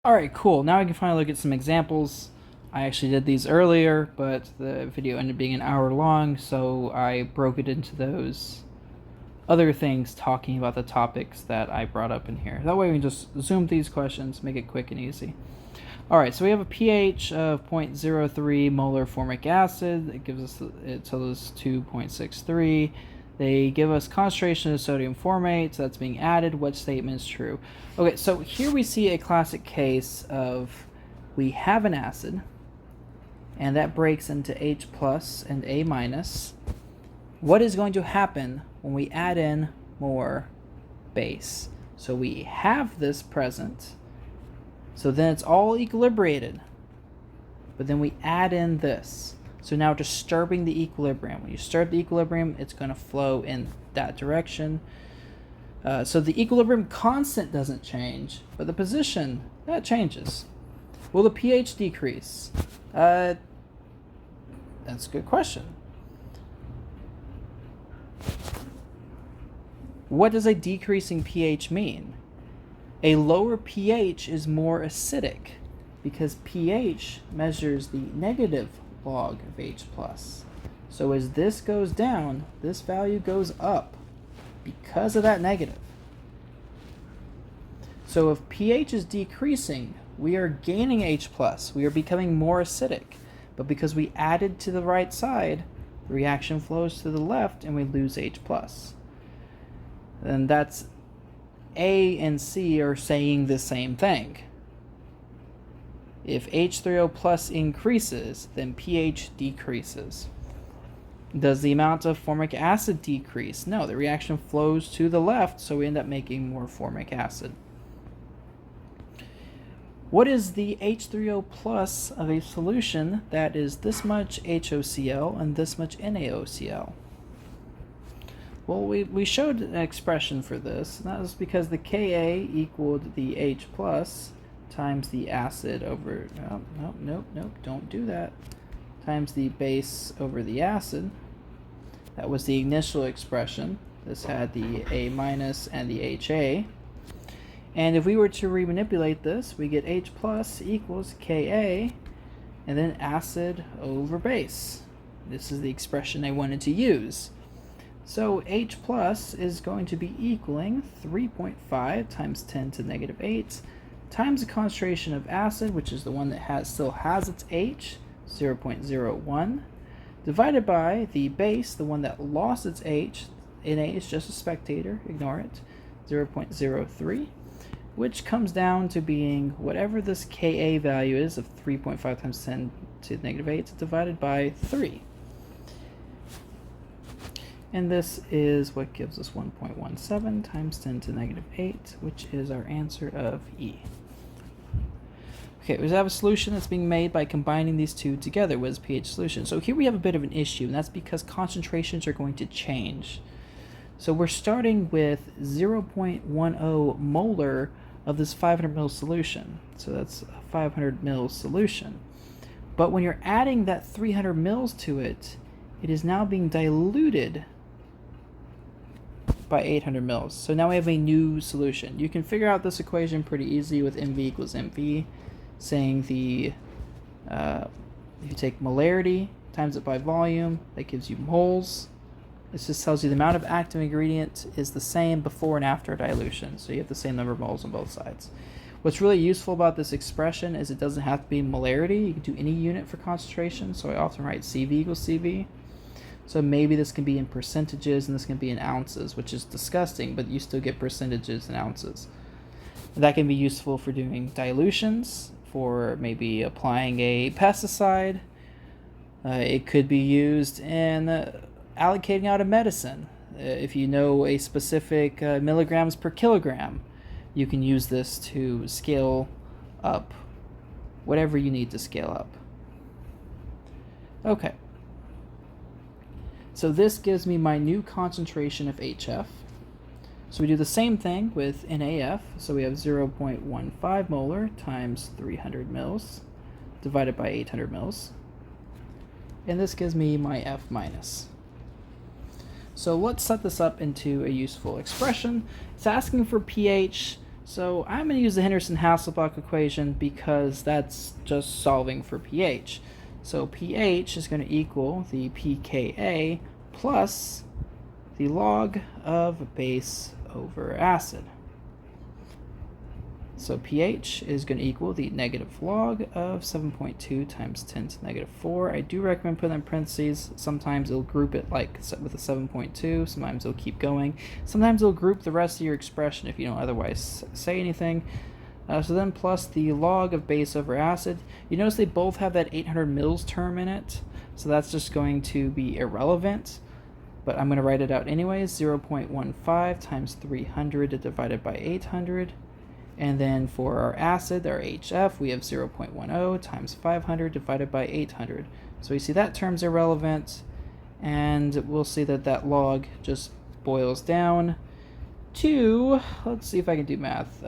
Alright, cool. Now we can finally look at some examples. I actually did these earlier, but the video ended up being an hour long, so I broke it into those other things talking about the topics that I brought up in here. That way we can just zoom these questions, make it quick and easy. Alright, so we have a pH of 0.03 molar formic acid. It gives us, it tells us 2.63. They give us concentration of sodium formate, so that's being added. What statement is true? Okay, so here we see a classic case of we have an acid, and that breaks into H plus and A minus. What is going to happen when we add in more base? So we have this present, so then it's all equilibrated, but then we add in this. So now disturbing the equilibrium. When you disturb the equilibrium, it's going to flow in that direction. So the equilibrium constant doesn't change, but the position, that changes. Will the pH decrease? That's a good question. What does a decreasing pH mean? A lower pH is more acidic because pH measures the negative log of H plus. So as this goes down, this value goes up because of that negative. So if pH is decreasing, we are gaining H plus. We are becoming more acidic. But because we added to the right side, the reaction flows to the left and we lose H plus. And that's A and C are saying the same thing. If H3O plus increases, then pH decreases. Does the amount of formic acid decrease? No, the reaction flows to the left, so we end up making more formic acid. What is the H3O plus of a solution that is this much HOCl and this much NaOCl? Well, we showed an expression for this, and that was because the Ka equaled the H plus times the acid over, nope, don't do that, times the base over the acid. That was the initial expression. This had the A minus and the HA. And if we were to remanipulate this, we get H plus equals Ka, and then acid over base. This is the expression I wanted to use. So H plus is going to be equaling 3.5 times 10 to the negative 8 times the concentration of acid, which is the one that still has its H, 0.01, divided by the base, the one that lost its H. Na is just a spectator, ignore it, 0.03, which comes down to being whatever this Ka value is of 3.5 times 10 to the negative 8 divided by 3. And this is what gives us 1.17 times 10 to the negative 8, which is our answer of E. Okay, we have a solution that's being made by combining these two together with a pH solution. So here we have a bit of an issue, and that's because concentrations are going to change. So we're starting with 0.10 molar of this 500 ml solution. So that's a 500 ml solution. But when you're adding that 300 ml to it, it is now being diluted by 800 ml. So now we have a new solution. You can figure out this equation pretty easy with MV equals MV, saying the, if you take molarity, times it by volume, that gives you moles. This just tells you the amount of active ingredient is the same before and after dilution, so you have the same number of moles on both sides. What's really useful about this expression is it doesn't have to be molarity. You can do any unit for concentration, so I often write CV equals CV. So maybe this can be in percentages and this can be in ounces, which is disgusting, but you still get percentages and ounces. That can be useful for doing dilutions, for maybe applying a pesticide. It could be used in allocating out a medicine. If you know a specific milligrams per kilogram, you can use this to scale up whatever you need to scale up. Okay. So this gives me my new concentration of HF. So we do the same thing with NaF. So we have 0.15 molar times 300 mils divided by 800 mils. And this gives me my F minus. So let's set this up into a useful expression. It's asking for pH, So I'm going to use the Henderson-Hasselbalch equation because that's just solving for pH. So pH is going to equal the pKa plus the log of base over acid. So pH is going to equal the negative log of 7.2 times 10 to the negative 4. I do recommend putting in parentheses. Sometimes it'll group it like with a 7.2. Sometimes it'll keep going. Sometimes it'll group the rest of your expression if you don't otherwise say anything. So then plus the log of base over acid. You notice they both have that 800 mils term in it. So that's just going to be irrelevant. But I'm going to write it out anyways. 0.15 times 300 divided by 800. And then for our acid, our HF, we have 0.10 times 500 divided by 800. So we see that term's irrelevant, and we'll see that that log just boils down to, let's see if I can do math.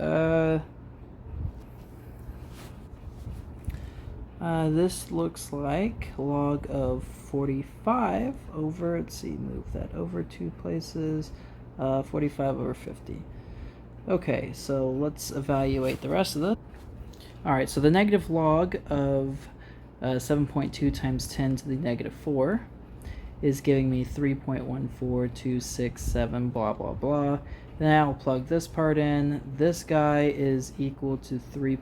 This looks like log of 45 over, let's see, move that over 2 places, 45 over 50. Okay, so let's evaluate the rest of this. Alright, so the negative log of 7.2 times 10 to the negative 4 is giving me 3.14267 blah blah blah. Then I'll plug this part in. This guy is equal to 3.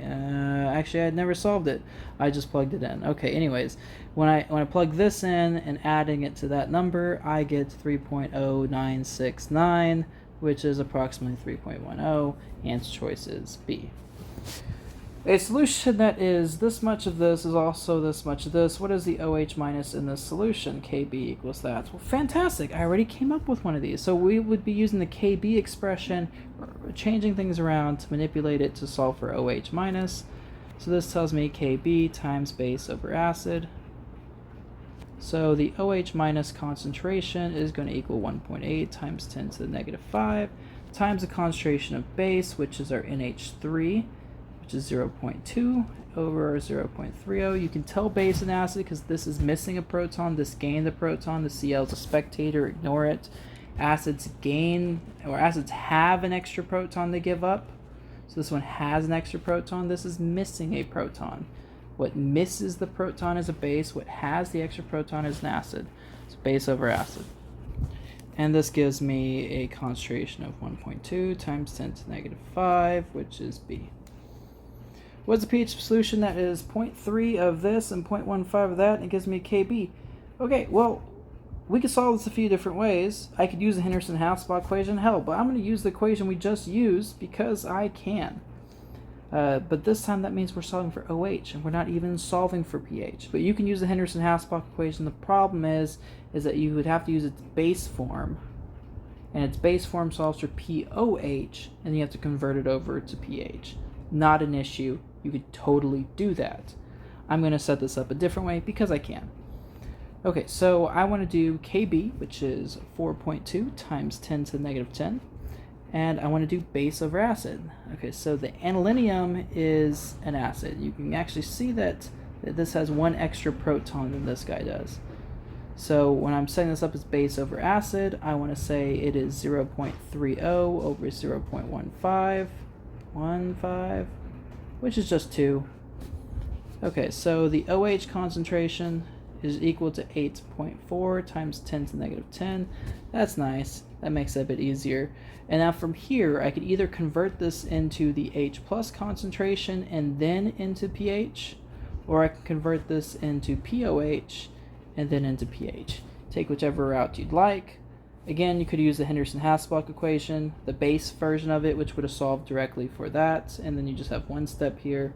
Actually, I had never solved it. I just plugged it in. Okay, anyways, when I plug this in and adding it to that number, I get 3.0969, which is approximately 3.10. Answer choice is B. A solution that is this much of this is also this much of this. What is the OH minus in this solution? KB equals that. Well, fantastic. I already came up with one of these. So we would be using the KB expression, changing things around to manipulate it to solve for OH minus. So this tells me KB times base over acid. So the OH minus concentration is going to equal 1.8 times 10 to the negative 5 times the concentration of base, which is our NH3, which is 0.2 over 0.30. You can tell base and acid because this is missing a proton, this gained a proton, the Cl is a spectator, ignore it. Acids gain, or acids have an extra proton they give up. So this one has an extra proton, this is missing a proton. What misses the proton is a base, what has the extra proton is an acid. So base over acid. And this gives me a concentration of 1.2 times 10 to the negative 5, which is B. What's the pH solution that is 0.3 of this and 0.15 of that, and it gives me KB? Okay, well, we could solve this a few different ways. I could use the Henderson-Hasselbalch equation, hell, but I'm going to use the equation we just used because I can. But this time that means we're solving for OH, and we're not even solving for pH. But you can use the Henderson-Hasselbalch equation. The problem is that you would have to use its base form, and its base form solves for POH, and you have to convert it over to pH. Not an issue. You could totally do that. I'm going to set this up a different way because I can. Okay, so I want to do KB, which is 4.2 times 10 to the negative 10. And I want to do base over acid. Okay, so the aniline is an acid. You can actually see that this has one extra proton than this guy does. So when I'm setting this up as base over acid, I want to say it is 0.30 over 0.15, which is just 2. Okay, so the OH concentration is equal to 8.4 times 10 to the negative 10. That's nice. That makes it a bit easier. And now from here, I could either convert this into the H plus concentration and then into pH, or I can convert this into POH and then into pH. Take whichever route you'd like. Again, you could use the Henderson-Hasselbalch equation, the base version of it, which would have solved directly for that, and then you just have one step here,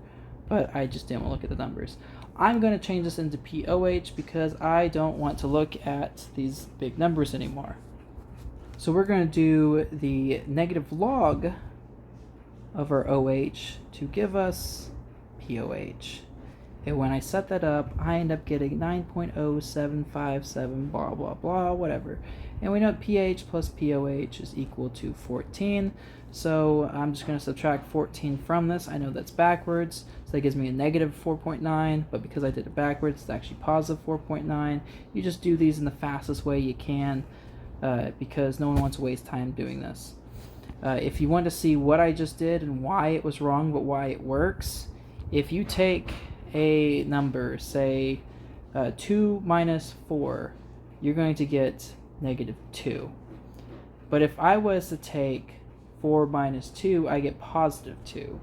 but I just didn't want to look at the numbers. I'm going to change this into POH because I don't want to look at these big numbers anymore. So we're going to do the negative log of our OH to give us POH. And when I set that up, I end up getting 9.0757 blah blah blah, whatever. And we know that pH plus POH is equal to 14. So I'm just going to subtract 14 from this. I know that's backwards, so that gives me a negative 4.9, but because I did it backwards, it's actually positive 4.9. You just do these in the fastest way you can because no one wants to waste time doing this. If you want to see what I just did and why it was wrong but why it works, if you take a number, say 2 minus 4, you're going to get -2. But if I was to take 4 minus 2, I get +2.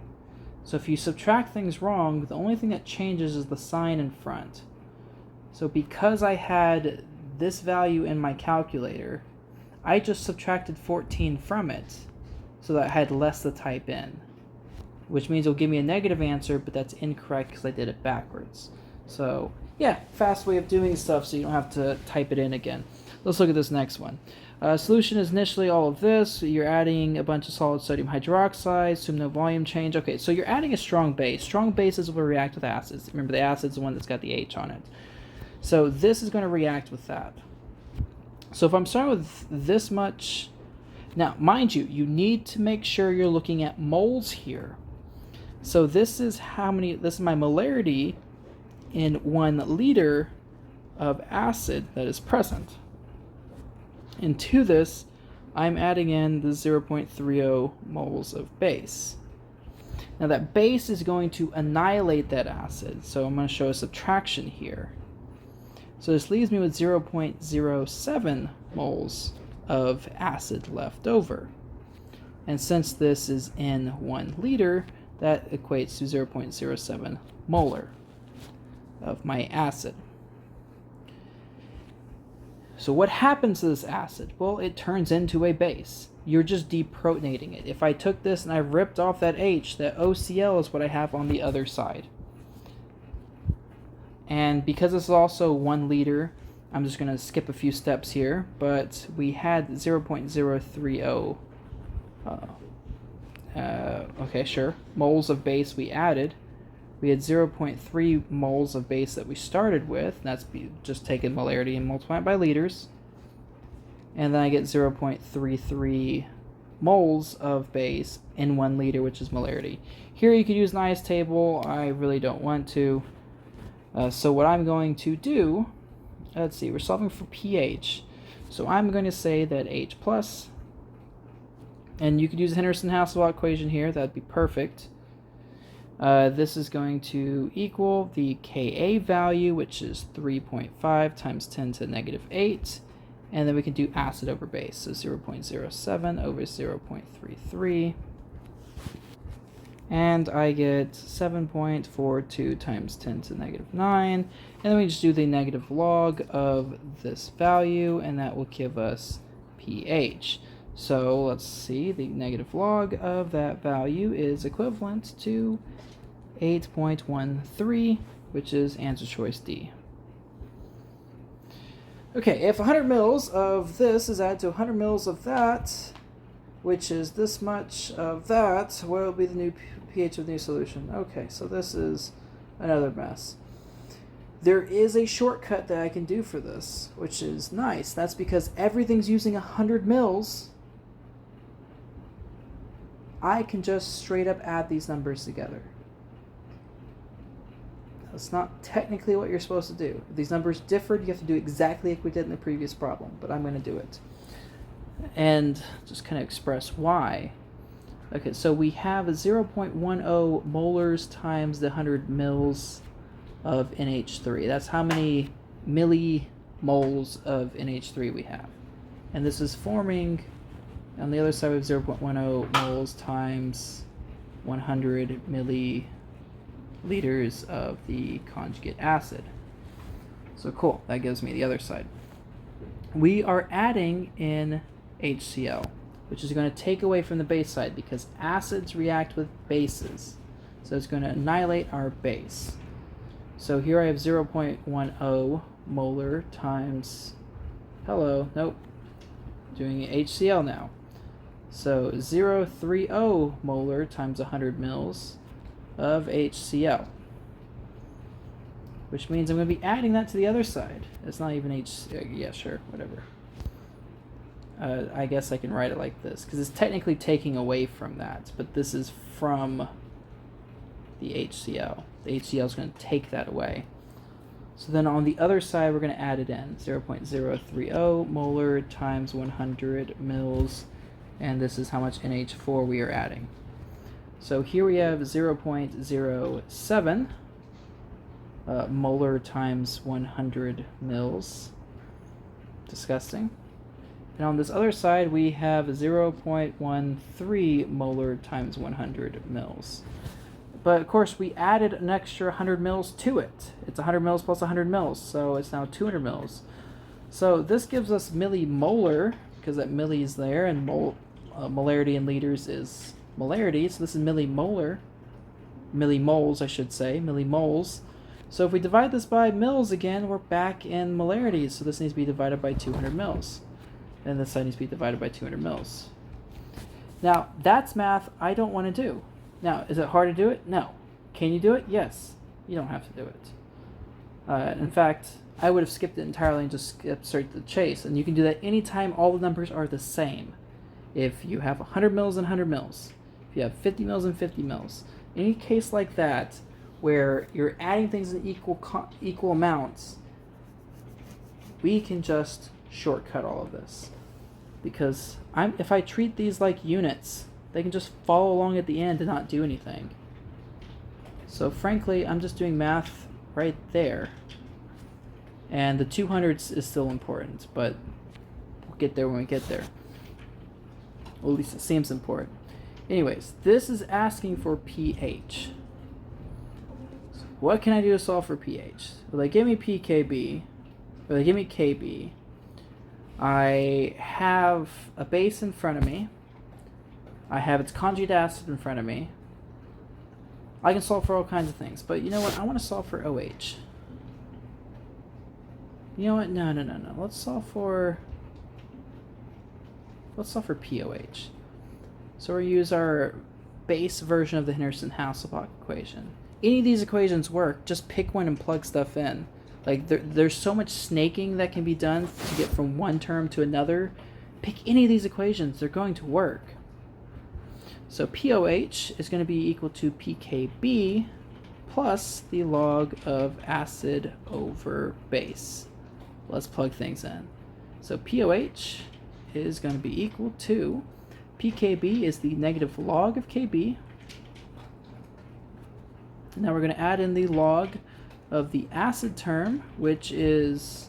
So if you subtract things wrong, the only thing that changes is the sign in front. So because I had this value in my calculator, I just subtracted 14 from it so that I had less to type in, which means it'll give me a negative answer, but that's incorrect because I did it backwards. So yeah, fast way of doing stuff so you don't have to type it in again. Let's look at this next one. Solution is initially all of this. You're adding a bunch of solid sodium hydroxide, assume no volume change. Okay, so you're adding a strong base. Strong bases will react with acids. Remember, the acid's the one that's got the H on it. So this is going to react with that. So if I'm starting with this much, now mind you, you need to make sure you're looking at moles here. So this is this is my molarity in 1 liter of acid that is present. And to this, I'm adding in the 0.30 moles of base. Now that base is going to annihilate that acid, so I'm going to show a subtraction here. So this leaves me with 0.07 moles of acid left over. And since this is in 1 liter, that equates to 0.07 molar of my acid. So what happens to this acid? Well, it turns into a base. You're just deprotonating it. If I took this and I ripped off that H, that OCl is what I have on the other side. And because this is also 1 liter, I'm just going to skip a few steps here, but we had 0.030 okay, sure, moles of base we added. We had 0.3 moles of base that we started with. That's just taking molarity and multiply it by liters. And then I get 0.33 moles of base in 1 liter, which is molarity. Here you could use an IS table. I really don't want to. So what I'm going to do, let's see, we're solving for pH. So I'm going to say that H plus, and you could use the Henderson-Hasselbalch equation here. That'd be perfect. This is going to equal the Ka value, which is 3.5 times 10 to the -8. And then we can do acid over base. So 0.07 over 0.33. And I get 7.42 times 10 to the -9. And then we just do the negative log of this value, and that will give us pH. So let's see, the negative log of that value is equivalent to 8.13, which is answer choice D. Okay, if 100 mils of this is added to 100 mils of that, which is this much of that, what will be the new pH of the new solution? Okay, so this is another mess. There is a shortcut that I can do for this, which is nice. That's because everything's using 100 mils. I can just straight up add these numbers together. That's not technically what you're supposed to do. If these numbers differed, you have to do exactly like we did in the previous problem, but I'm going to do it. And just kind of express why. Okay, so we have a 0.10 molars times the 100 mils of NH3. That's how many millimoles of NH3 we have. And this is forming, on the other side we have 0.10 moles times 100 milliliters of the conjugate acid. So cool, that gives me the other side. We are adding in HCl, which is going to take away from the base side because acids react with bases. So it's going to annihilate our base. So here I have 0.10 molar times, doing HCl now. So 0.30 molar times 100 mils of HCl, which means I'm going to be adding that to the other side. It's not even yeah, sure, whatever. I guess I can write it like this, because it's technically taking away from that, but this is from the HCl. The HCl is going to take that away. So then on the other side, we're going to add it in. 0.030 molar times 100 mils, and this is how much NH4 we are adding. So here we have 0.07 molar times 100 mils. Disgusting. And on this other side, we have 0.13 molar times 100 mils. But of course, we added an extra 100 mils to it. It's 100 mils plus 100 mils, so it's now 200 mils. So this gives us millimolar, because that milli is there, and molarity in liters is molarity, so this is millimolar. Millimoles, I should say, millimoles. So if we divide this by mils again, we're back in molarity, so this needs to be divided by 200 mils. And this side needs to be divided by 200 mils. Now, that's math I don't want to do. Now, is it hard to do it? No. Can you do it? Yes. You don't have to do it. In fact, I would have skipped it entirely and just skipped straight to the chase. And you can do that anytime all the numbers are the same. If you have 100 mils and 100 mils, if you have 50 mils and 50 mils, any case like that where you're adding things in equal amounts, we can just shortcut all of this. Because if I treat these like units, they can just follow along at the end and not do anything. So frankly, I'm just doing math right there. And the 200s is still important, but we'll get there when we get there. Well, at least it seems important. Anyways, this is asking for pH. So what can I do to solve for pH? Well, they give me pKb, or they give me Kb. I have a base in front of me. I have its conjugate acid in front of me. I can solve for all kinds of things, but you know what? I want to solve for OH. You know what? No. Let's solve for POH. So we'll use our base version of the Henderson-Hasselbalch equation. Any of these equations work. Just pick one and plug stuff in. Like there's so much snaking that can be done to get from one term to another. Pick any of these equations. They're going to work. So POH is going to be equal to PKB plus the log of acid over base. Let's plug things in. So POH is going to be equal to PKB is the negative log of KB. Now we're going to add in the log of the acid term, which is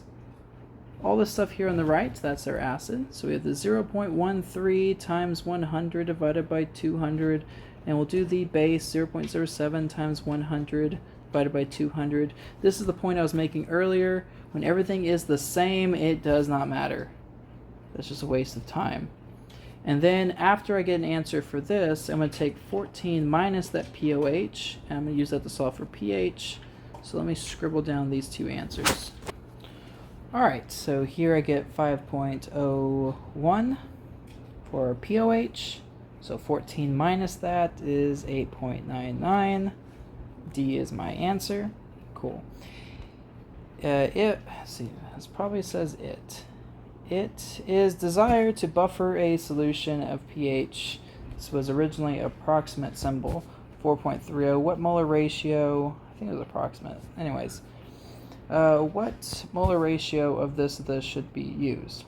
all this stuff here on the right. That's our acid. So we have the 0.13 times 100 divided by 200, and we'll do the base 0.07 times 100 divided by 200. This is the point I was making earlier. When everything is the same, it does not matter. That's just a waste of time. And then after I get an answer for this, I'm going to take 14 minus that POH, and I'm going to use that to solve for pH. So let me scribble down these two answers. Alright, so here I get 5.01 for POH. So 14 minus that is 8.99. D is my answer. Cool. Let's see, this probably says it. It is desired to buffer a solution of pH. This was originally approximate symbol, 4.30. What molar ratio? I think it was approximate. Anyways, what molar ratio of this should be used?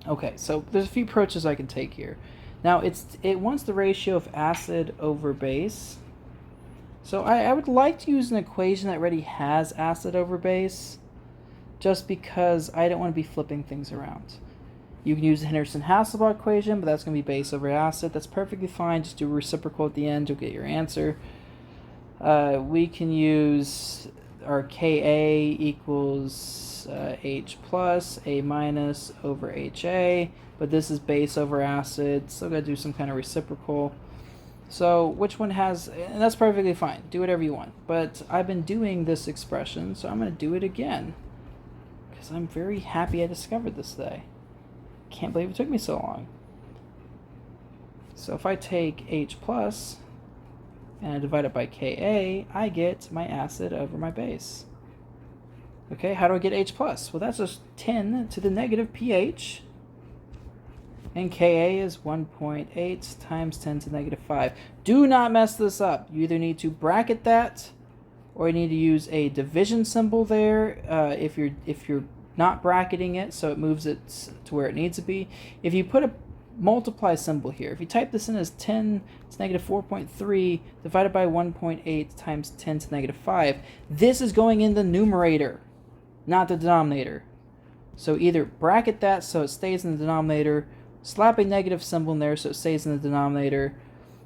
Okay, so there's a few approaches I can take here. Now it wants the ratio of acid over base. So I would like to use an equation that already has acid over base, just because I don't want to be flipping things around. You can use the Henderson-Hasselbalch equation, but that's going to be base over acid. That's perfectly fine. Just do a reciprocal at the end. You'll get your answer. We can use our Ka equals H plus A minus over HA, but this is base over acid. Still got to do some kind of reciprocal. So which one has, and that's perfectly fine. Do whatever you want. But I've been doing this expression, so I'm going to do it again, because I'm very happy I discovered this today. Can't believe it took me so long. So if I take H plus and I divide it by Ka, I get my acid over my base. Okay, how do I get H plus? Well, that's just 10 to the negative pH. And Ka is 1.8 times 10 to the negative 5. Do not mess this up. You either need to bracket that, or you need to use a division symbol there if you're not bracketing it, so it moves it to where it needs to be. If you put multiply symbol here. If you type this in as 10 to negative 4.3 divided by 1.8 times 10 to negative 5, this is going in the numerator, not the denominator. So either bracket that so it stays in the denominator, slap a negative symbol in there so it stays in the denominator,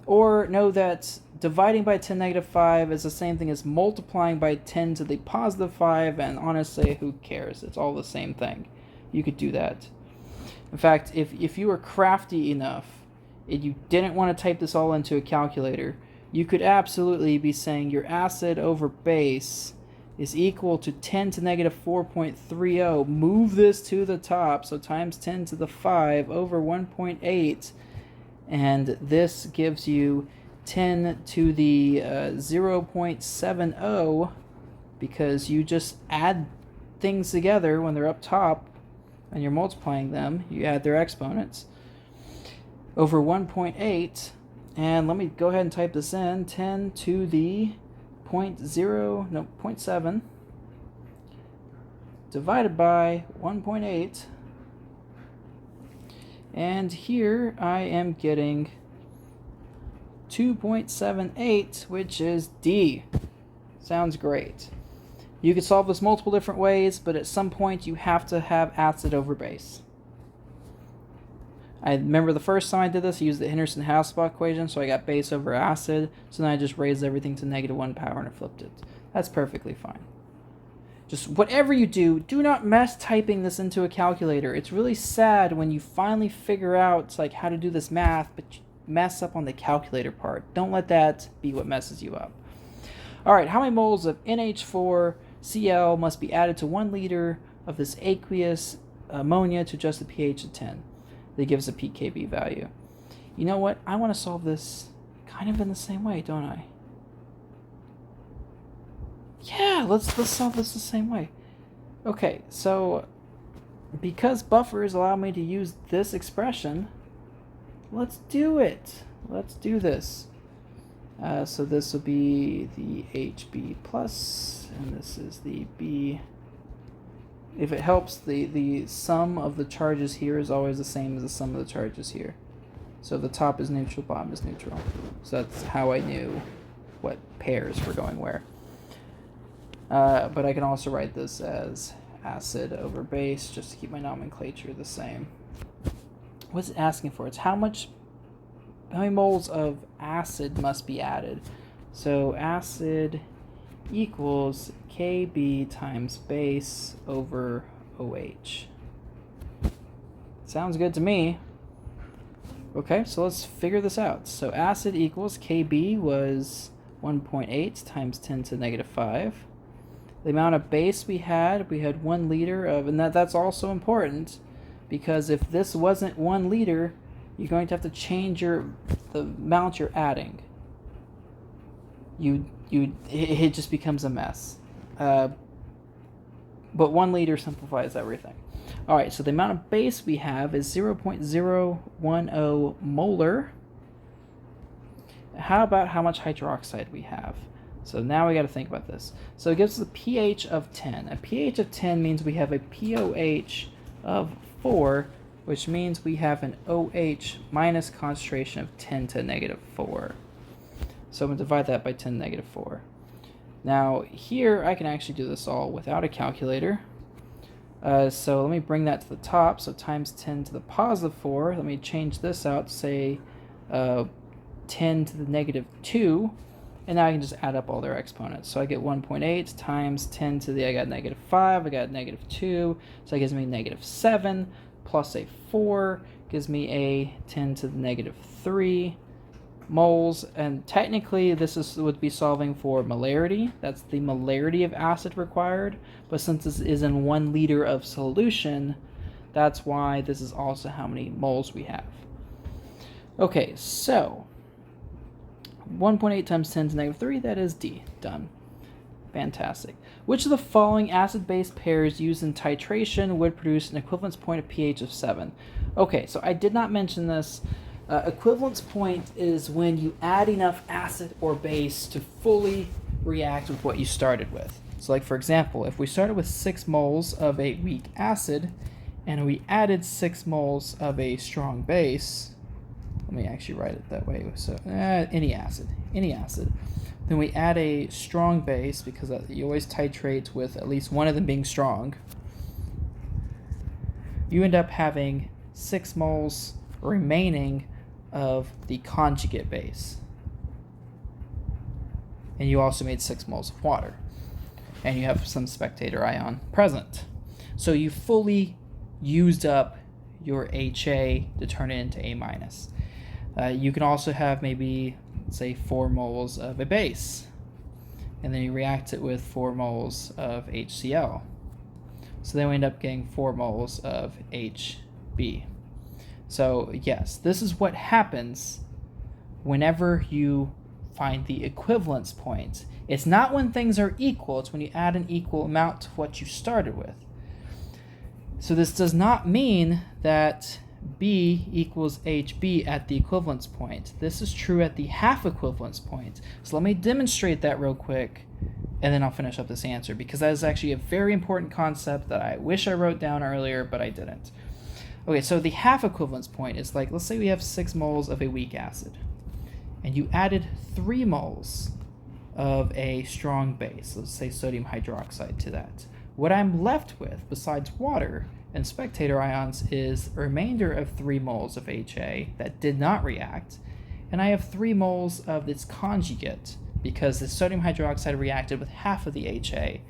or know that dividing by 10 negative 5 is the same thing as multiplying by 10 to the positive 5, and honestly, who cares? It's all the same thing. You could do that. In fact, if you were crafty enough and you didn't want to type this all into a calculator, you could absolutely be saying your acid over base is equal to 10 to negative 4.30. Move this to the top, so times 10 to the 5 over 1.8, and this gives you 10 to the 0.70, because you just add things together when they're up top and you're multiplying them, you add their exponents, over 1.8, and let me go ahead and type this in, 10 to the 0.7 divided by 1.8, and here I am getting 2.78, which is D. Sounds great. You could solve this multiple different ways, but at some point you have to have acid over base. I remember the first time I did this, I used the Henderson-Hasselbalch equation, so I got base over acid, so then I just raised everything to negative 1 power and I flipped it. That's perfectly fine. Just whatever you do, do not mess typing this into a calculator. It's really sad when you finally figure out like how to do this math, but you mess up on the calculator part. Don't let that be what messes you up. All right, how many moles of NH4Cl must be added to 1 liter of this aqueous ammonia to adjust the pH of 10? That gives a pKb value. You know what? I want to solve this kind of in the same way, don't I? Yeah, let's solve this the same way. Okay, so because buffers allow me to use this expression, let's do it. Let's do this. So this will be the HB plus, and this is the B. If it helps, the sum of the charges here is always the same as the sum of the charges here. So the top is neutral, bottom is neutral. So that's how I knew what pairs were going where. But I can also write this as acid over base, just to keep my nomenclature the same. What's it asking for? It's how many moles of acid must be added. So acid equals Kb times base over OH. Sounds good to me. Okay, so let's figure this out. So acid equals Kb was 1.8 times 10 to negative 5. The amount of base we had 1 liter of, and that's also important, because if this wasn't 1 liter, you're going to have to change the amount you're adding. It just becomes a mess. But 1 liter simplifies everything. All right, so the amount of base we have is 0.010 molar. How about how much hydroxide we have? So now we got to think about this. So it gives us a pH of 10. A pH of 10 means we have a pOH of 4, which means we have an OH minus concentration of 10 to negative 4. So I'm going to divide that by 10 to negative 4. Now here I can actually do this all without a calculator. So let me bring that to the top. So times 10 to the positive 4. Let me change this out, say 10 to the negative 2. And now I can just add up all their exponents. So I get 1.8 times 10 to the, I got negative 5, I got negative 2. So that gives me negative 7 plus a 4 gives me a 10 to the negative 3 moles. And technically this would be solving for molarity. That's the molarity of acid required. But since this is in 1 liter of solution, that's why this is also how many moles we have. Okay, so 1.8 times 10 to negative 3, that is D. Done. Fantastic. Which of the following acid-base pairs used in titration would produce an equivalence point of pH of 7? Okay, so I did not mention this. Equivalence point is when you add enough acid or base to fully react with what you started with. So like for example, if we started with 6 moles of a weak acid and we added 6 moles of a strong base. Let me actually write it that way. So any acid. Then we add a strong base, because you always titrate with at least one of them being strong. You end up having 6 moles remaining of the conjugate base. And you also made 6 moles of water. And you have some spectator ion present. So you fully used up your HA to turn it into A minus. You can also have maybe, say, 4 moles of a base, and then you react it with 4 moles of HCl. So then we end up getting 4 moles of HB. So yes, this is what happens whenever you find the equivalence point. It's not when things are equal, it's when you add an equal amount to what you started with. So this does not mean that B equals HB at the equivalence point. This is true at the half equivalence point. So let me demonstrate that real quick, and then I'll finish up this answer, because that is actually a very important concept that I wish I wrote down earlier, but I didn't. Okay, so the half equivalence point is like, let's say we have 6 moles of a weak acid, and you added 3 moles of a strong base, let's say sodium hydroxide, to that. What I'm left with, besides water and spectator ions, is a remainder of 3 moles of HA that did not react, and I have 3 moles of its conjugate, because the sodium hydroxide reacted with half of the HA.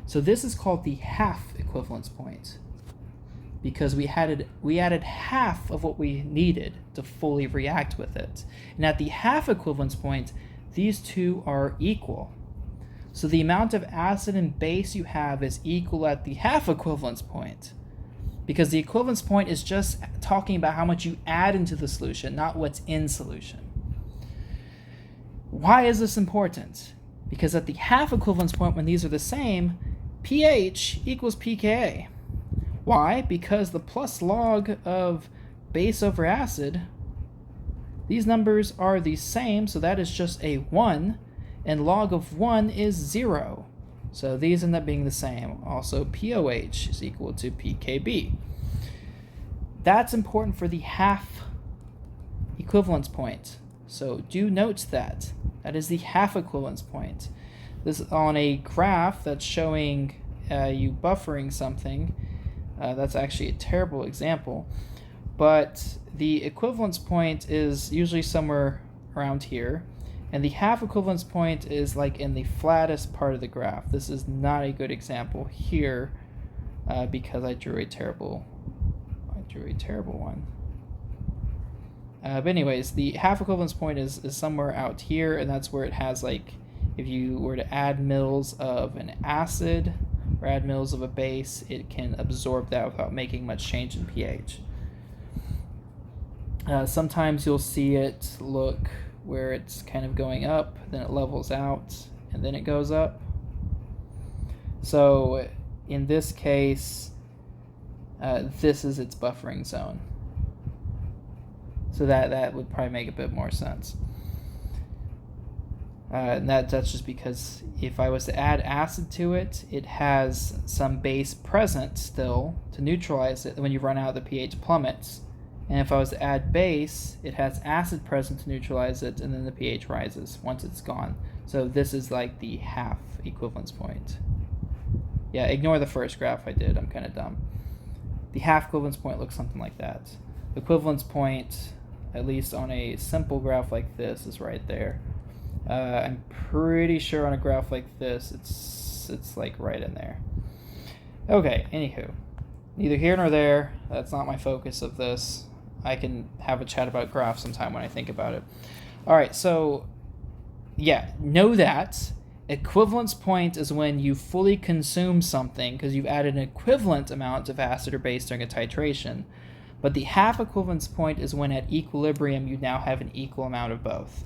So this is called the half equivalence point, because we added half of what we needed to fully react with it. And at the half equivalence point, these two are equal. So the amount of acid and base you have is equal at the half equivalence point, because the equivalence point is just talking about how much you add into the solution, not what's in solution. Why is this important? Because at the half equivalence point, when these are the same, pH equals pKa. Why? Because the plus log of base over acid, these numbers are the same, so that is just a 1, and log of 1 is 0. So these end up being the same. Also, POH is equal to pKb. That's important for the half equivalence point. So do note that. That is the half equivalence point. This is on a graph that's showing you buffering something. That's actually a terrible example. But the equivalence point is usually somewhere around here. And the half equivalence point is like in the flattest part of the graph. This is not a good example here because I drew a terrible one. But anyways, the half equivalence point is somewhere out here, and that's where it has, like, if you were to add mils of an acid or add mils of a base, it can absorb that without making much change in pH. Sometimes you'll see it look where it's kind of going up, then it levels out, and then it goes up. So in this case, this is its buffering zone. So that would probably make a bit more sense. And that's just because if I was to add acid to it, it has some base present still to neutralize it. When you run out, the pH plummets. And if I was to add base, it has acid present to neutralize it, and then the pH rises once it's gone. So this is like the half equivalence point. Yeah, ignore the first graph I did. I'm kind of dumb. The half equivalence point looks something like that. The equivalence point, at least on a simple graph like this, is right there. I'm pretty sure on a graph like this, it's like right in there. Okay, anywho, neither here nor there. That's not my focus of this. I can have a chat about graphs sometime when I think about it. All right, so yeah, know that equivalence point is when you fully consume something because you've added an equivalent amount of acid or base during a titration. But the half equivalence point is when at equilibrium you now have an equal amount of both.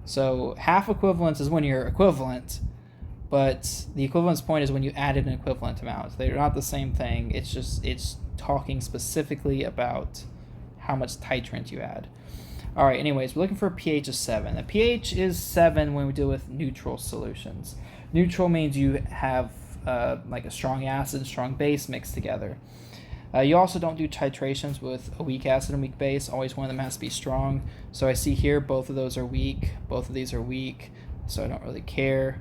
So half equivalence is when you're equivalent, but the equivalence point is when you added an equivalent amount. They're not the same thing. It's talking specifically about how much titrant you add. All right, anyways, we're looking for a pH of 7. A pH is 7 when we deal with neutral solutions. Neutral means you have like a strong acid and strong base mixed together. You also don't do titrations with a weak acid and weak base. Always one of them has to be strong. So I see here both of those are weak. Both of these are weak, so I don't really care.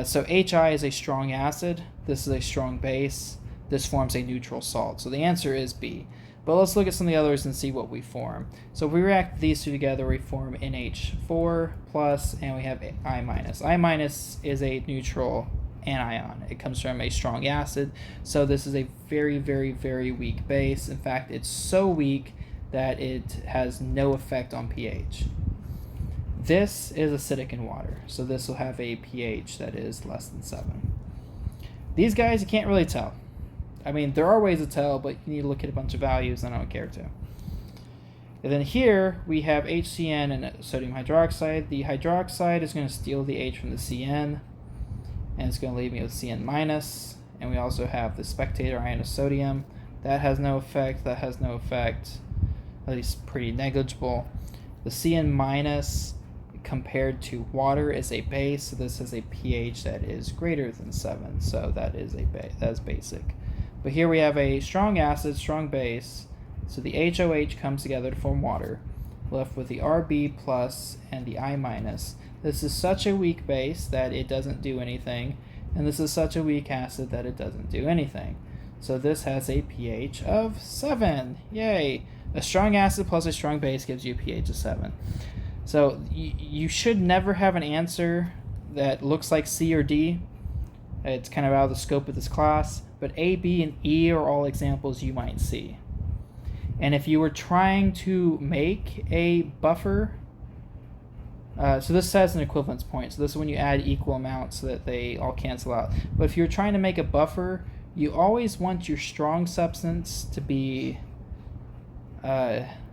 So HI is a strong acid. This is a strong base. This forms a neutral salt. So the answer is B. But let's look at some of the others and see what we form. So if we react these two together, we form NH4 plus, and we have I minus. I minus is a neutral anion. It comes from a strong acid. So this is a very, very, very weak base. In fact, it's so weak that it has no effect on pH. This is acidic in water. So this will have a pH that is less than 7. These guys, you can't really tell. I mean, there are ways to tell, but you need to look at a bunch of values, and I don't care to. And then here, we have HCN and sodium hydroxide. The hydroxide is going to steal the H from the CN, and it's going to leave me with CN minus. And we also have the spectator ion of sodium. That has no effect. That has no effect, at least pretty negligible. The CN minus compared to water is a base, so this has a pH that is greater than 7, so that is basic. But here we have a strong acid, strong base, so the HOH comes together to form water, left with the RB plus and the I minus. This is such a weak base that it doesn't do anything, and this is such a weak acid that it doesn't do anything. So this has a pH of 7. Yay! A strong acid plus a strong base gives you a pH of 7. So you should never have an answer that looks like C or D. It's kind of out of the scope of this class. But A, B, and E are all examples you might see. And if you were trying to make a buffer, so this has an equivalence point. So this is when you add equal amounts so that they all cancel out. But if you're trying to make a buffer, you always want your strong substance to be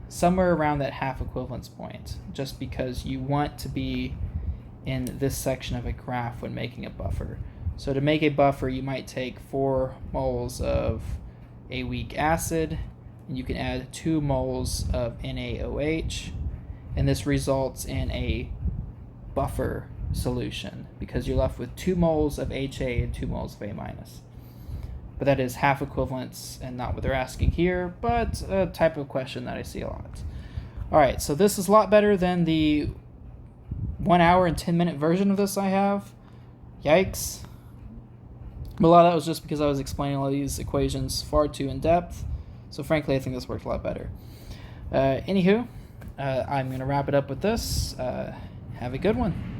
somewhere around that half equivalence point, just because you want to be in this section of a graph when making a buffer. So to make a buffer, you might take 4 moles of a weak acid, and you can add 2 moles of NaOH, and this results in a buffer solution because you're left with 2 moles of HA and 2 moles of A minus. But that is half equivalence and not what they're asking here, but a type of question that I see a lot. All right, so this is a lot better than the 1 hour and 10-minute version of this I have. Yikes. But a lot of that was just because I was explaining all these equations far too in depth. So frankly, I think this worked a lot better. Anywho, I'm going to wrap it up with this. Have a good one.